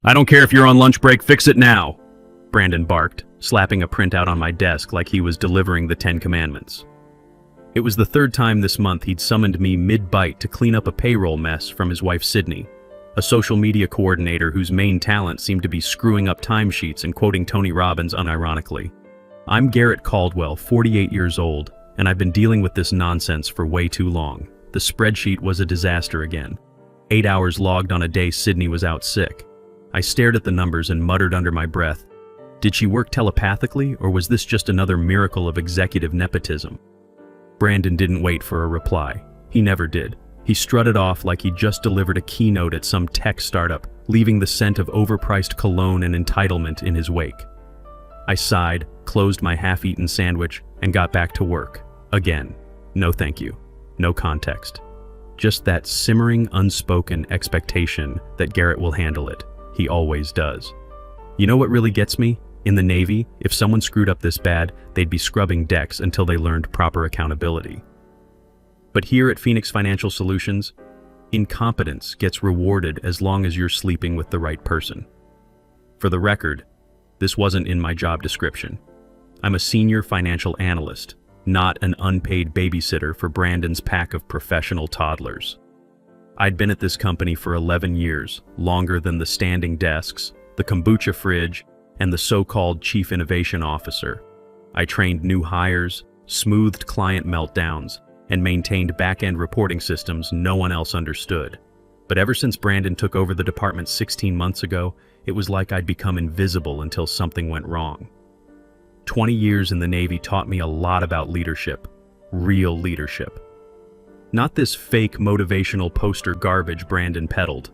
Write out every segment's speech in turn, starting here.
I don't care if you're on lunch break, fix it now, Brandon barked, slapping a printout on my desk like he was delivering the 10 Commandments. It was the third time this month he'd summoned me mid-bite to clean up a payroll mess from his wife Sydney, a social media coordinator whose main talent seemed to be screwing up timesheets and quoting Tony Robbins unironically. I'm Garrett Caldwell, 48 years old, and I've been dealing with this nonsense for way too long. The spreadsheet was a disaster again. 8 hours logged on a day Sydney was out sick. I stared at the numbers and muttered under my breath, did she work telepathically, or was this just another miracle of executive nepotism? Brandon didn't wait for a reply. He never did. He strutted off like he just delivered a keynote at some tech startup, leaving the scent of overpriced cologne and entitlement in his wake. I sighed, closed my half-eaten sandwich, and got back to work. Again. No thank you. No context. Just that simmering, unspoken expectation that Garrett will handle it. He always does. You know what really gets me? In the Navy, if someone screwed up this bad, they'd be scrubbing decks until they learned proper accountability. But here at Phoenix Financial Solutions, incompetence gets rewarded as long as you're sleeping with the right person. For the record, this wasn't in my job description. I'm a senior financial analyst, not an unpaid babysitter for Brandon's pack of professional toddlers. I'd been at this company for 11 years, longer than the standing desks, the kombucha fridge, and the so-called Chief Innovation Officer. I trained new hires, smoothed client meltdowns, and maintained back-end reporting systems no one else understood. But ever since Brandon took over the department 16 months ago, it was like I'd become invisible until something went wrong. 20 years in the Navy taught me a lot about leadership, real leadership. Not this fake motivational poster garbage Brandon peddled.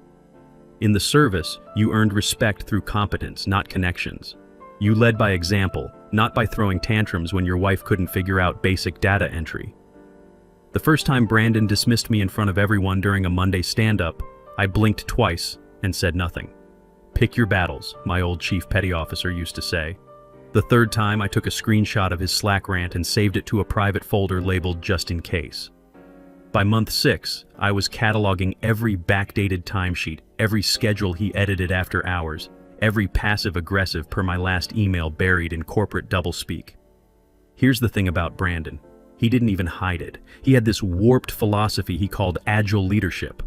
In the service, you earned respect through competence, not connections. You led by example, not by throwing tantrums when your wife couldn't figure out basic data entry. The first time Brandon dismissed me in front of everyone during a Monday stand-up, I blinked twice and said nothing. Pick your battles, my old chief petty officer used to say. The third time, I took a screenshot of his Slack rant and saved it to a private folder labeled just in case. By month 6, I was cataloging every backdated timesheet, every schedule he edited after hours, every passive-aggressive per my last email buried in corporate doublespeak. Here's the thing about Brandon. He didn't even hide it. He had this warped philosophy he called agile leadership.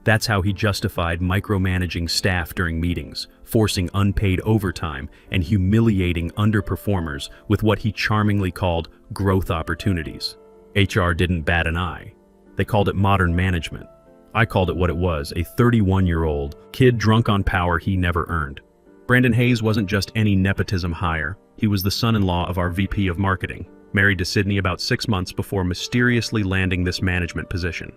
That's how he justified micromanaging staff during meetings, forcing unpaid overtime, and humiliating underperformers with what he charmingly called growth opportunities. HR didn't bat an eye. They called it modern management. I called it what it was, a 31-year-old kid drunk on power he never earned. Brandon Hayes wasn't just any nepotism hire. He was the son-in-law of our VP of marketing, married to Sydney about 6 months before mysteriously landing this management position.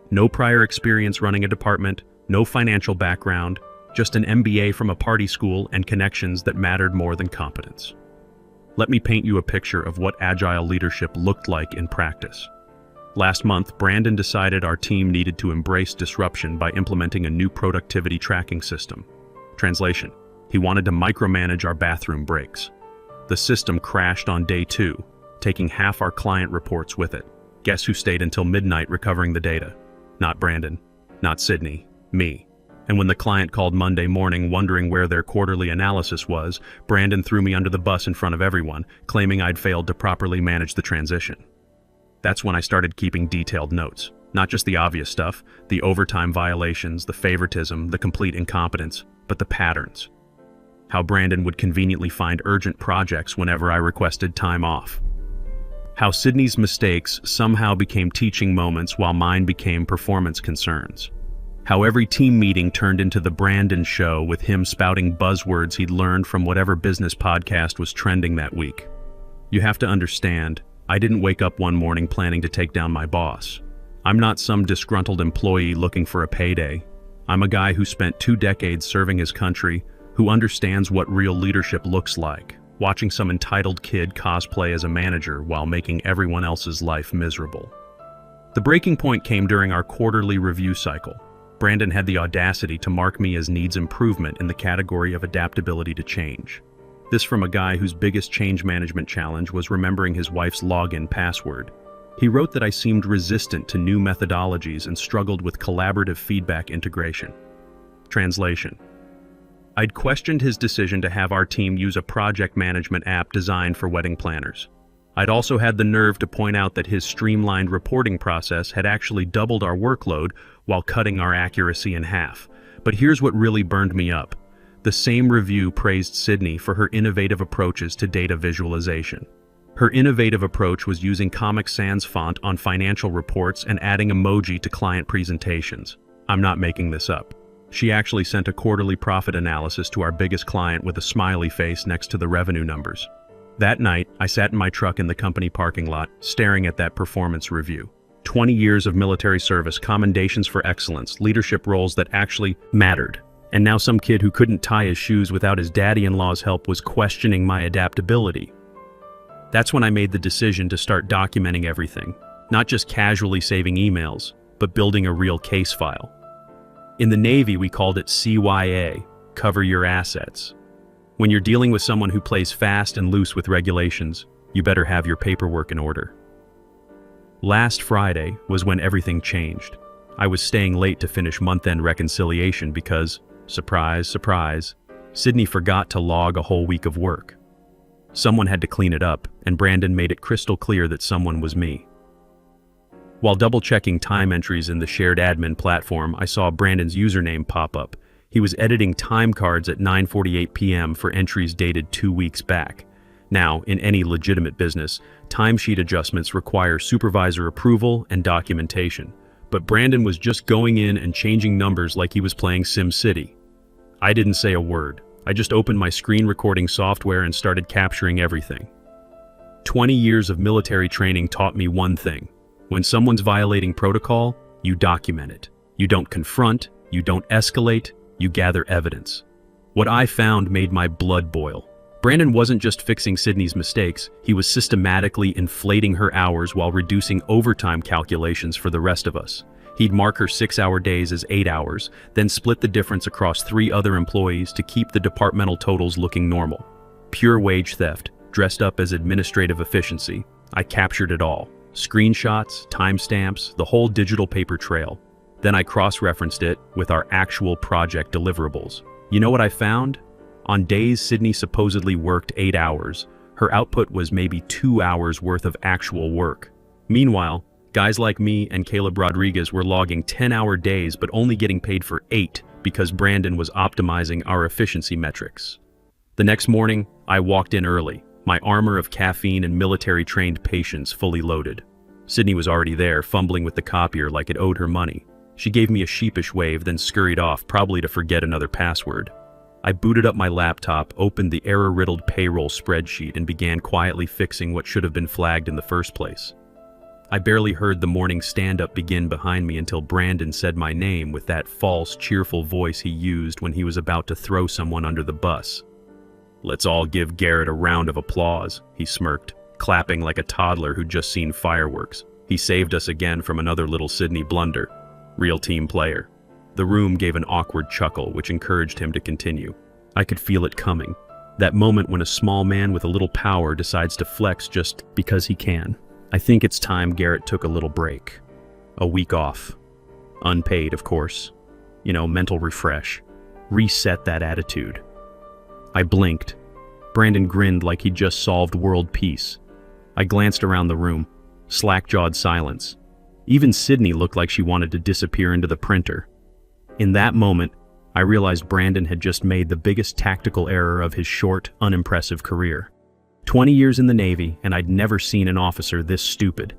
No prior experience running a department, no financial background, just an MBA from a party school and connections that mattered more than competence. Let me paint you a picture of what agile leadership looked like in practice. Last month, Brandon decided our team needed to embrace disruption by implementing a new productivity tracking system. Translation: he wanted to micromanage our bathroom breaks. The system crashed on day 2, taking half our client reports with it. Guess who stayed until midnight recovering the data? Not Brandon, not Sydney, me. And when the client called Monday morning wondering where their quarterly analysis was, Brandon threw me under the bus in front of everyone, claiming I'd failed to properly manage the transition. That's when I started keeping detailed notes. Not just the obvious stuff, the overtime violations, the favoritism, the complete incompetence, but the patterns. How Brandon would conveniently find urgent projects whenever I requested time off. How Sydney's mistakes somehow became teaching moments while mine became performance concerns. How every team meeting turned into the Brandon show with him spouting buzzwords he'd learned from whatever business podcast was trending that week. You have to understand, I didn't wake up one morning planning to take down my boss. I'm not some disgruntled employee looking for a payday. I'm a guy who spent 2 decades serving his country, who understands what real leadership looks like, watching some entitled kid cosplay as a manager while making everyone else's life miserable. The breaking point came during our quarterly review cycle. Brandon had the audacity to mark me as needs improvement in the category of adaptability to change. This from a guy whose biggest change management challenge was remembering his wife's login password. He wrote that I seemed resistant to new methodologies and struggled with collaborative feedback integration. Translation: I'd questioned his decision to have our team use a project management app designed for wedding planners. I'd also had the nerve to point out that his streamlined reporting process had actually doubled our workload while cutting our accuracy in half. But here's what really burned me up. The same review praised Sydney for her innovative approaches to data visualization. Her innovative approach was using Comic Sans font on financial reports and adding emoji to client presentations. I'm not making this up. She actually sent a quarterly profit analysis to our biggest client with a smiley face next to the revenue numbers. That night, I sat in my truck in the company parking lot, staring at that performance review. 20 years of military service, commendations for excellence, leadership roles that actually mattered. And now some kid who couldn't tie his shoes without his daddy-in-law's help was questioning my adaptability. That's when I made the decision to start documenting everything, not just casually saving emails, but building a real case file. In the Navy, we called it CYA, cover your assets. When you're dealing with someone who plays fast and loose with regulations, you better have your paperwork in order. Last Friday was when everything changed. I was staying late to finish month-end reconciliation because, surprise, surprise, Sydney forgot to log a whole week of work. Someone had to clean it up, and Brandon made it crystal clear that someone was me. While double-checking time entries in the shared admin platform, I saw Brandon's username pop up. He was editing time cards at 9:48 p.m. for entries dated 2 weeks back. Now, in any legitimate business, timesheet adjustments require supervisor approval and documentation. But Brandon was just going in and changing numbers like he was playing SimCity. I didn't say a word. I just opened my screen recording software and started capturing everything. 20 years of military training taught me one thing. When someone's violating protocol, you document it. You don't confront, you don't escalate, you gather evidence. What I found made my blood boil. Brandon wasn't just fixing Sydney's mistakes, he was systematically inflating her hours while reducing overtime calculations for the rest of us. He'd mark her 6-hour days as 8 hours, then split the difference across 3 other employees to keep the departmental totals looking normal. Pure wage theft, dressed up as administrative efficiency. I captured it all. Screenshots, timestamps, the whole digital paper trail. Then I cross-referenced it with our actual project deliverables. You know what I found? On days Sydney supposedly worked 8 hours, her output was maybe 2 hours worth of actual work. Meanwhile, guys like me and Caleb Rodriguez were logging 10-hour days but only getting paid for 8 because Brandon was optimizing our efficiency metrics. The next morning, I walked in early, my armor of caffeine and military-trained patience fully loaded. Sydney was already there, fumbling with the copier like it owed her money. She gave me a sheepish wave, then scurried off, probably to forget another password. I booted up my laptop, opened the error-riddled payroll spreadsheet, and began quietly fixing what should have been flagged in the first place. I barely heard the morning stand-up begin behind me until Brandon said my name with that false, cheerful voice he used when he was about to throw someone under the bus. "Let's all give Garrett a round of applause," he smirked, clapping like a toddler who'd just seen fireworks. He saved us again from another little Sydney blunder. Real team player. The room gave an awkward chuckle, which encouraged him to continue. I could feel it coming. That moment when a small man with a little power decides to flex just because he can. I think it's time Garrett took a little break. A week off. Unpaid, of course. Mental refresh. Reset that attitude. I blinked. Brandon grinned like he'd just solved world peace. I glanced around the room. Slack-jawed silence. Even Sydney looked like she wanted to disappear into the printer. In that moment, I realized Brandon had just made the biggest tactical error of his short, unimpressive career. 20 years in the Navy, and I'd never seen an officer this stupid.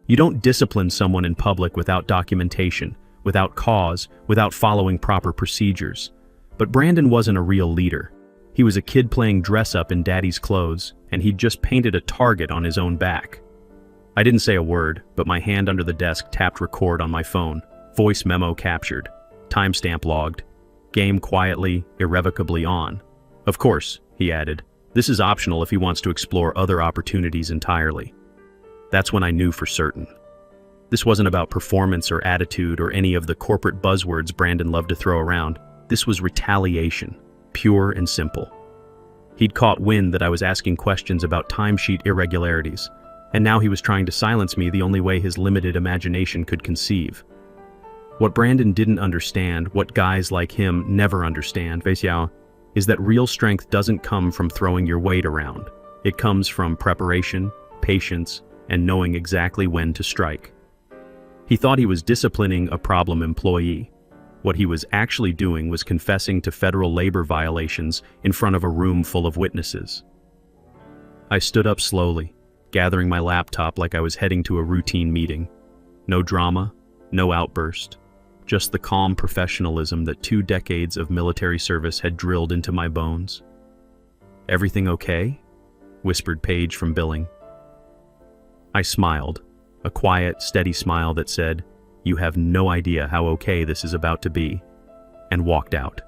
You don't discipline someone in public without documentation, without cause, without following proper procedures. But Brandon wasn't a real leader. He was a kid playing dress-up in daddy's clothes, and he'd just painted a target on his own back. I didn't say a word, but my hand under the desk tapped record on my phone. Voice memo captured. Timestamp logged. Game quietly, irrevocably on. "Of course," he added. "This is optional if he wants to explore other opportunities entirely." That's when I knew for certain. This wasn't about performance or attitude or any of the corporate buzzwords Brandon loved to throw around. This was retaliation, pure and simple. He'd caught wind that I was asking questions about timesheet irregularities, and now he was trying to silence me the only way his limited imagination could conceive. What Brandon didn't understand, what guys like him never understand, is that real strength doesn't come from throwing your weight around. It comes from preparation, patience, and knowing exactly when to strike. He thought he was disciplining a problem employee. What he was actually doing was confessing to federal labor violations in front of a room full of witnesses. I stood up slowly, gathering my laptop like I was heading to a routine meeting. No drama, no outburst, just the calm professionalism that 2 decades of military service had drilled into my bones. "Everything okay?" whispered Paige from billing. I smiled, a quiet, steady smile that said, "You have no idea how okay this is about to be," and walked out.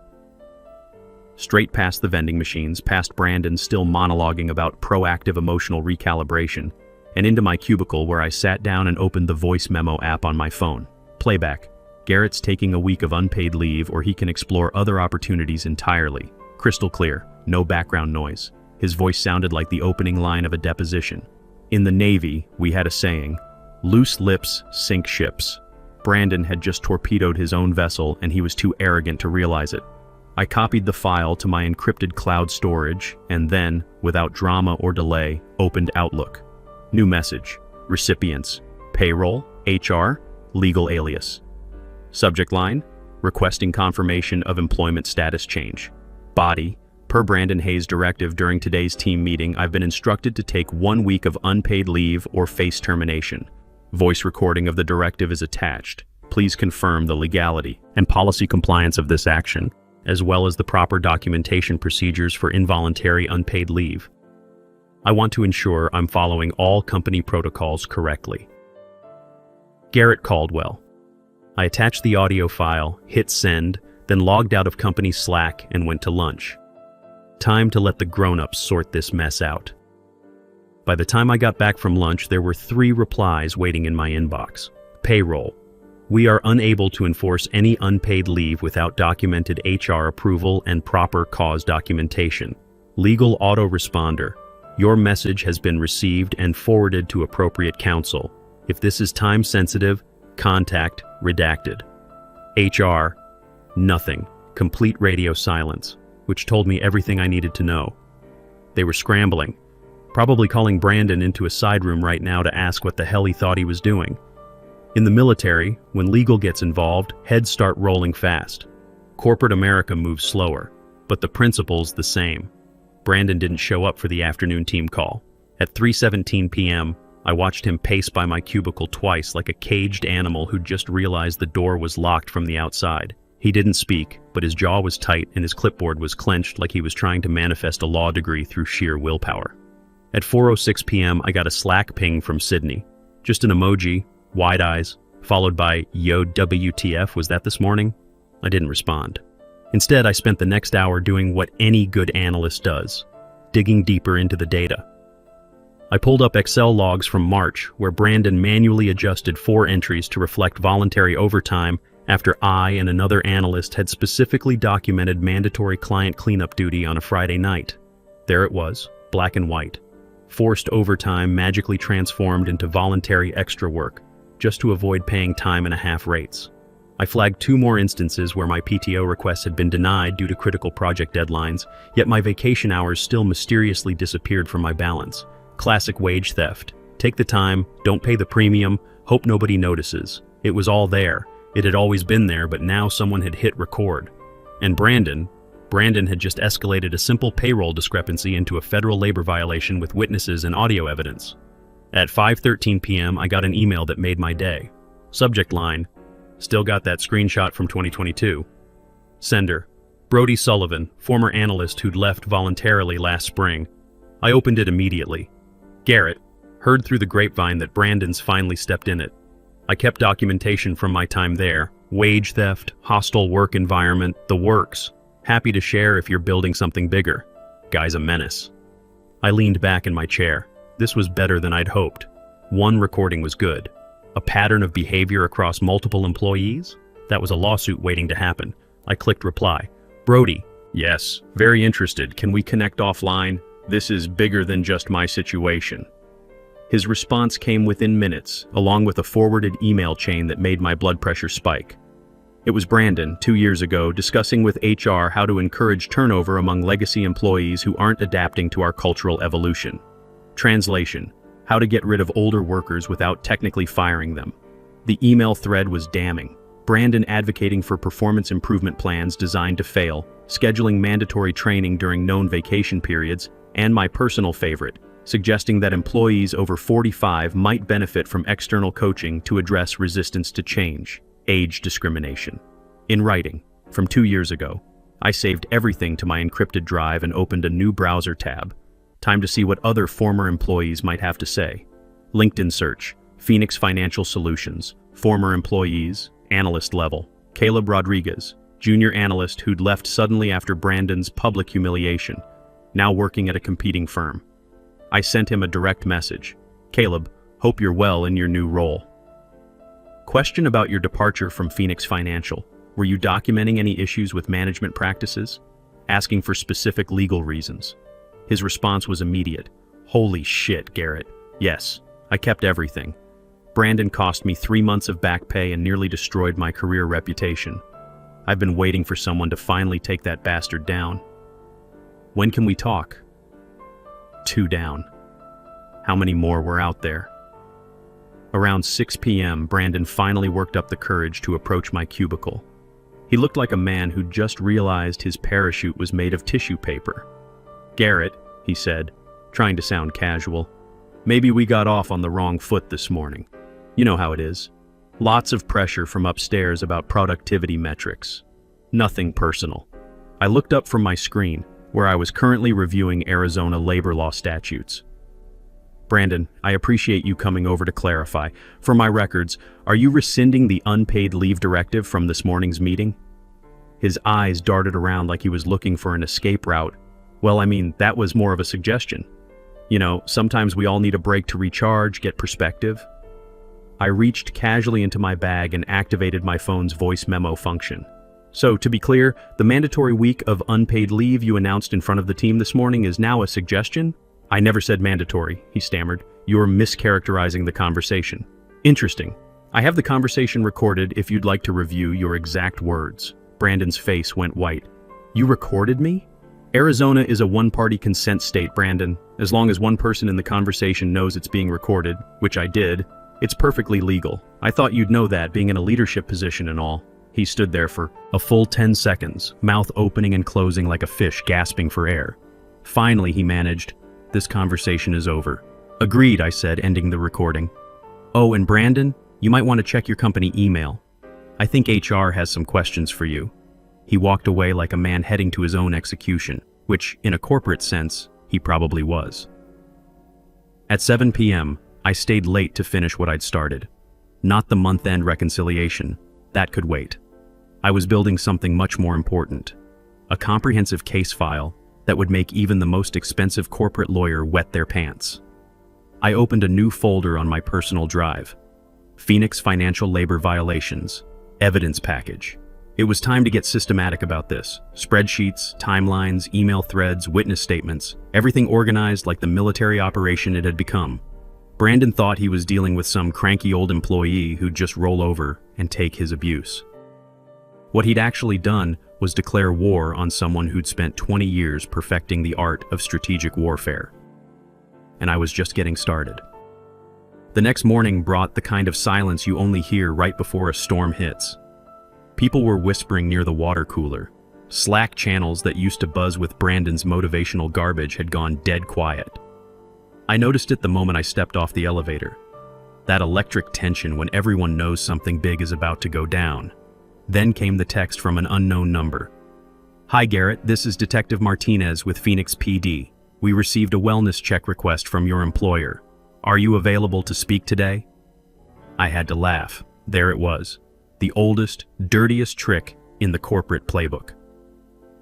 Straight past the vending machines, past Brandon still monologuing about proactive emotional recalibration, and into my cubicle where I sat down and opened the voice memo app on my phone. Playback. "Garrett's taking a week of unpaid leave or he can explore other opportunities entirely." Crystal clear, no background noise. His voice sounded like the opening line of a deposition. In the Navy, we had a saying, "Loose lips sink ships." Brandon had just torpedoed his own vessel and he was too arrogant to realize it. I copied the file to my encrypted cloud storage and then, without drama or delay, opened Outlook. New message. Recipients. Payroll, HR, legal alias. Subject line. Requesting confirmation of employment status change. Body. Per Brandon Hayes' directive during today's team meeting, I've been instructed to take 1 week of unpaid leave or face termination. Voice recording of the directive is attached. Please confirm the legality and policy compliance of this action, as well as the proper documentation procedures for involuntary unpaid leave. I want to ensure I'm following all company protocols correctly. Garrett Caldwell. I attached the audio file, hit send, then logged out of company Slack and went to lunch. Time to let the grown-ups sort this mess out. By the time I got back from lunch, there were 3 replies waiting in my inbox. Payroll. We are unable to enforce any unpaid leave without documented HR approval and proper cause documentation. Legal autoresponder. Your message has been received and forwarded to appropriate counsel. If this is time-sensitive, contact redacted. HR. Nothing. Complete radio silence, which told me everything I needed to know. They were scrambling, probably calling Brandon into a side room right now to ask what the hell he thought he was doing. In the military, when legal gets involved, heads start rolling fast. Corporate America moves slower, but the principle's the same. Brandon didn't show up for the afternoon team call. At 3:17 p.m., I watched him pace by my cubicle twice like a caged animal who'd just realized the door was locked from the outside. He didn't speak, but his jaw was tight and his clipboard was clenched like he was trying to manifest a law degree through sheer willpower. At 4:06 p.m., I got a Slack ping from Sydney. Just an emoji, wide eyes, followed by, "Yo, WTF, was that this morning?" I didn't respond. Instead, I spent the next hour doing what any good analyst does, digging deeper into the data. I pulled up Excel logs from March, where Brandon manually adjusted 4 entries to reflect voluntary overtime after I and another analyst had specifically documented mandatory client cleanup duty on a Friday night. There it was, black and white. Forced overtime magically transformed into voluntary extra work, just to avoid paying time-and-a-half rates. I flagged 2 more instances where my PTO requests had been denied due to critical project deadlines, yet my vacation hours still mysteriously disappeared from my balance. Classic wage theft. Take the time, don't pay the premium, hope nobody notices. It was all there. It had always been there, but now someone had hit record. And Brandon had just escalated a simple payroll discrepancy into a federal labor violation with witnesses and audio evidence. At 5:13 p.m., I got an email that made my day. Subject line, "Still got that screenshot from 2022. Sender, Brody Sullivan, former analyst who'd left voluntarily last spring. I opened it immediately. Garrett, heard through the grapevine that Brandon's finally stepped in it. I kept documentation from my time there. Wage theft, hostile work environment, the works. Happy to share if you're building something bigger. Guy's a menace." I leaned back in my chair. This was better than I'd hoped. 1 recording was good. A pattern of behavior across multiple employees? That was a lawsuit waiting to happen. I clicked reply. "Brody, yes, very interested. Can we connect offline? This is bigger than just my situation." His response came within minutes, along with a forwarded email chain that made my blood pressure spike. It was Brandon, 2 years ago, discussing with HR how to encourage turnover among legacy employees who aren't adapting to our cultural evolution. Translation: how to get rid of older workers without technically firing them. The email thread was damning. Brandon advocating for performance improvement plans designed to fail, scheduling mandatory training during known vacation periods, and my personal favorite, suggesting that employees over 45 might benefit from external coaching to address resistance to change, age discrimination. In writing, from 2 years ago, I saved everything to my encrypted drive and opened a new browser tab. Time to see what other former employees might have to say. LinkedIn search, Phoenix Financial Solutions, former employees, analyst level. Caleb Rodriguez, junior analyst who'd left suddenly after Brandon's public humiliation, now working at a competing firm. I sent him a direct message. Caleb, hope you're well in your new role. Question about your departure from Phoenix Financial. Were you documenting any issues with management practices? Asking for specific legal reasons. His response was immediate. Holy shit, Garrett. Yes, I kept everything. Brandon cost me 3 months of back pay and nearly destroyed my career reputation. I've been waiting for someone to finally take that bastard down. When can we talk? 2 down. How many more were out there? Around 6 p.m., Brandon finally worked up the courage to approach my cubicle. He looked like a man who'd just realized his parachute was made of tissue paper. Garrett, he said, trying to sound casual, maybe we got off on the wrong foot this morning. You know how it is. Lots of pressure from upstairs about productivity metrics. Nothing personal. I looked up from my screen, where I was currently reviewing Arizona labor law statutes. Brandon, I appreciate you coming over to clarify. For my records, are you rescinding the unpaid leave directive from this morning's meeting? His eyes darted around like he was looking for an escape route. Well, I mean, that was more of a suggestion. You know, sometimes we all need a break to recharge, get perspective. I reached casually into my bag and activated my phone's voice memo function. So, to be clear, the mandatory week of unpaid leave you announced in front of the team this morning is now a suggestion? I never said mandatory, he stammered. You're mischaracterizing the conversation. Interesting. I have the conversation recorded if you'd like to review your exact words. Brandon's face went white. You recorded me? Arizona is a one-party consent state, Brandon. As long as one person in the conversation knows it's being recorded, which I did, it's perfectly legal. I thought you'd know that, being in a leadership position and all. He stood there for a full 10 seconds, mouth opening and closing like a fish gasping for air. Finally, he managed, "This conversation is over." Agreed, I said, ending the recording. Oh, and Brandon, you might want to check your company email. I think HR has some questions for you. He walked away like a man heading to his own execution, which, in a corporate sense, he probably was. At 7 p.m., I stayed late to finish what I'd started. Not the month-end reconciliation. That could wait. I was building something much more important. A comprehensive case file that would make even the most expensive corporate lawyer wet their pants. I opened a new folder on my personal drive. Phoenix Financial Labor Violations. Evidence package. It was time to get systematic about this. Spreadsheets, timelines, email threads, witness statements, everything organized like the military operation it had become. Brandon thought he was dealing with some cranky old employee who'd just roll over and take his abuse. What he'd actually done was declare war on someone who'd spent 20 years perfecting the art of strategic warfare. And I was just getting started. The next morning brought the kind of silence you only hear right before a storm hits. People were whispering near the water cooler. Slack channels that used to buzz with Brandon's motivational garbage had gone dead quiet. I noticed it the moment I stepped off the elevator. That electric tension when everyone knows something big is about to go down. Then came the text from an unknown number. Hi Garrett, this is Detective Martinez with Phoenix PD. We received a wellness check request from your employer. Are you available to speak today? I had to laugh. There it was. The oldest, dirtiest trick in the corporate playbook.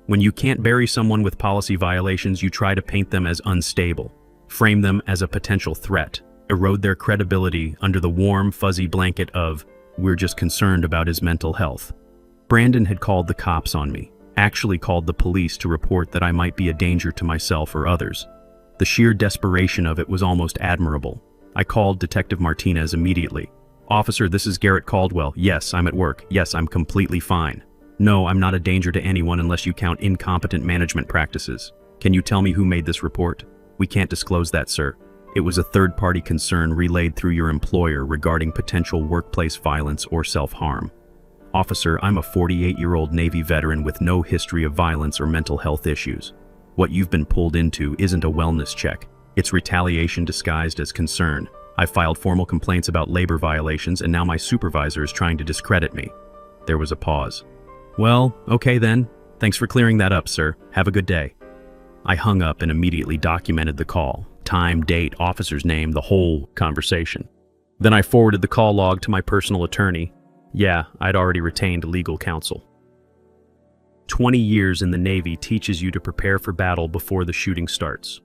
When you can't bury someone with policy violations, you try to paint them as unstable, frame them as a potential threat, erode their credibility under the warm, fuzzy blanket of, we're just concerned about his mental health. Brandon had called the cops on me, actually called the police to report that I might be a danger to myself or others. The sheer desperation of it was almost admirable. I called Detective Martinez immediately. Officer, this is Garrett Caldwell. Yes, I'm at work. Yes, I'm completely fine. No, I'm not a danger to anyone unless you count incompetent management practices. Can you tell me who made this report? We can't disclose that, sir. It was a third-party concern relayed through your employer regarding potential workplace violence or self-harm. Officer, I'm a 48-year-old Navy veteran with no history of violence or mental health issues. What you've been pulled into isn't a wellness check. It's retaliation disguised as concern. I filed formal complaints about labor violations, and now my supervisor is trying to discredit me. There was a pause. Well, okay then. Thanks for clearing that up, sir. Have a good day. I hung up and immediately documented the call. Time, date, officer's name, the whole conversation. Then I forwarded the call log to my personal attorney. Yeah, I'd already retained legal counsel. 20 years in the Navy teaches you to prepare for battle before the shooting starts.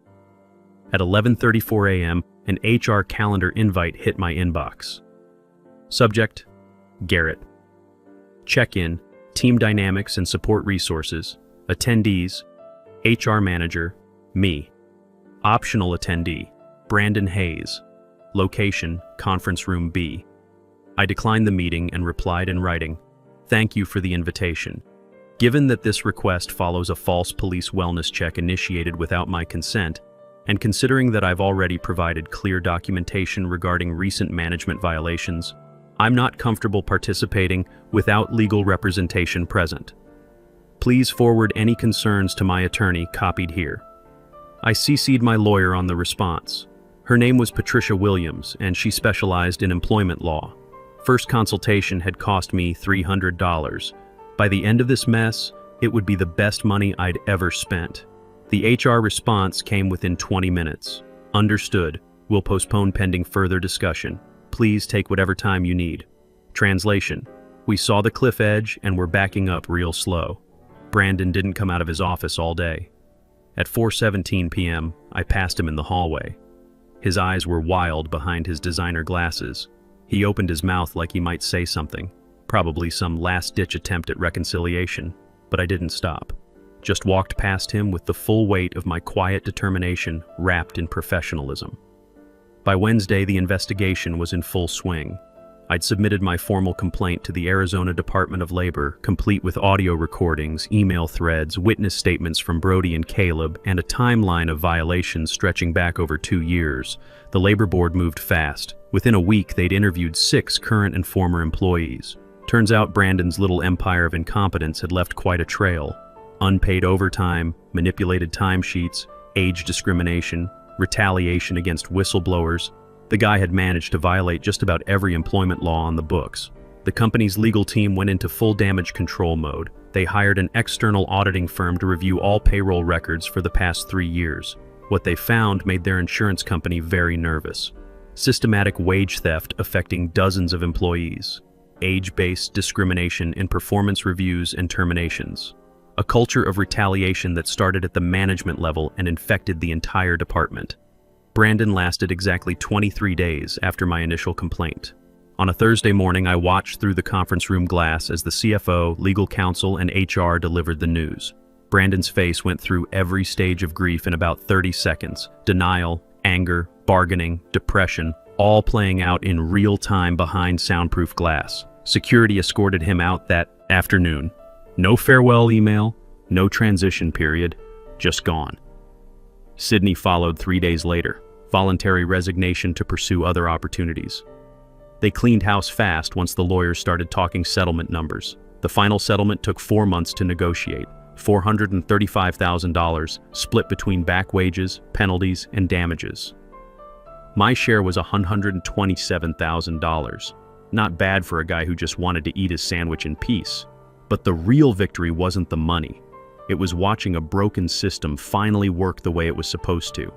At 11:34 a.m., an HR calendar invite hit my inbox. Subject: Garrett. Check-in: Team Dynamics and Support Resources. Attendees: HR Manager, me. Optional attendee: Brandon Hayes. Location: Conference Room B. I declined the meeting and replied in writing, "Thank you for the invitation. Given that this request follows a false police wellness check initiated without my consent, and considering that I've already provided clear documentation regarding recent management violations, I'm not comfortable participating without legal representation present. Please forward any concerns to my attorney copied here." I CC'd my lawyer on the response. Her name was Patricia Williams, and she specialized in employment law. First consultation had cost me $300. By the end of this mess, it would be the best money I'd ever spent. The HR response came within 20 minutes. Understood. We'll postpone pending further discussion. Please take whatever time you need. Translation: We saw the cliff edge and we're backing up real slow. Brandon didn't come out of his office all day. At 4:17 p.m., I passed him in the hallway. His eyes were wild behind his designer glasses. He opened his mouth like he might say something, probably some last-ditch attempt at reconciliation, but I didn't stop. Just walked past him with the full weight of my quiet determination wrapped in professionalism. By Wednesday, the investigation was in full swing. I'd submitted my formal complaint to the Arizona Department of Labor, complete with audio recordings, email threads, witness statements from Brody and Caleb, and a timeline of violations stretching back over 2 years. The labor board moved fast. Within a week, they'd interviewed 6 current and former employees. Turns out Brandon's little empire of incompetence had left quite a trail. Unpaid overtime, manipulated timesheets, age discrimination, retaliation against whistleblowers. The guy had managed to violate just about every employment law on the books. The company's legal team went into full damage control mode. They hired an external auditing firm to review all payroll records for the past 3 years. What they found made their insurance company very nervous. Systematic wage theft affecting dozens of employees. Age-based discrimination in performance reviews and terminations. A culture of retaliation that started at the management level and infected the entire department. Brandon lasted exactly 23 days after my initial complaint. On a Thursday morning, I watched through the conference room glass as the CFO, legal counsel, and HR delivered the news. Brandon's face went through every stage of grief in about 30 seconds. Denial, anger, bargaining, depression, all playing out in real time behind soundproof glass. Security escorted him out that afternoon. No farewell email, no transition period, just gone. Sydney followed 3 days later, voluntary resignation to pursue other opportunities. They cleaned house fast once the lawyers started talking settlement numbers. The final settlement took 4 months to negotiate, $435,000 split between back wages, penalties, and damages. My share was $127,000. Not bad for a guy who just wanted to eat his sandwich in peace. But the real victory wasn't the money. It was watching a broken system finally work the way it was supposed to.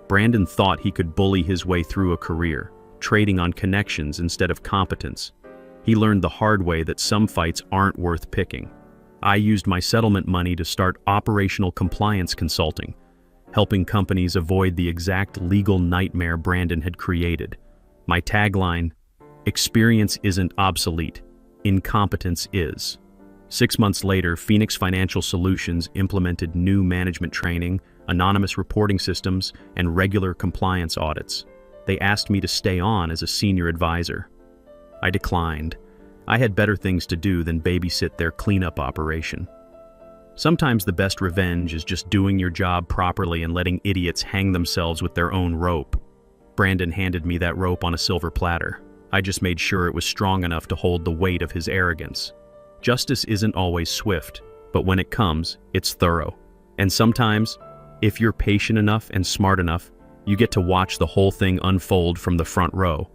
Brandon thought he could bully his way through a career, trading on connections instead of competence. He learned the hard way that some fights aren't worth picking. I used my settlement money to start operational compliance consulting, helping companies avoid the exact legal nightmare Brandon had created. My tagline: experience isn't obsolete, incompetence is. 6 months later, Phoenix Financial Solutions implemented new management training, anonymous reporting systems, and regular compliance audits. They asked me to stay on as a senior advisor. I declined. I had better things to do than babysit their cleanup operation. Sometimes the best revenge is just doing your job properly and letting idiots hang themselves with their own rope. Brandon handed me that rope on a silver platter. I just made sure it was strong enough to hold the weight of his arrogance. Justice isn't always swift, but when it comes, it's thorough. And sometimes, if you're patient enough and smart enough, you get to watch the whole thing unfold from the front row.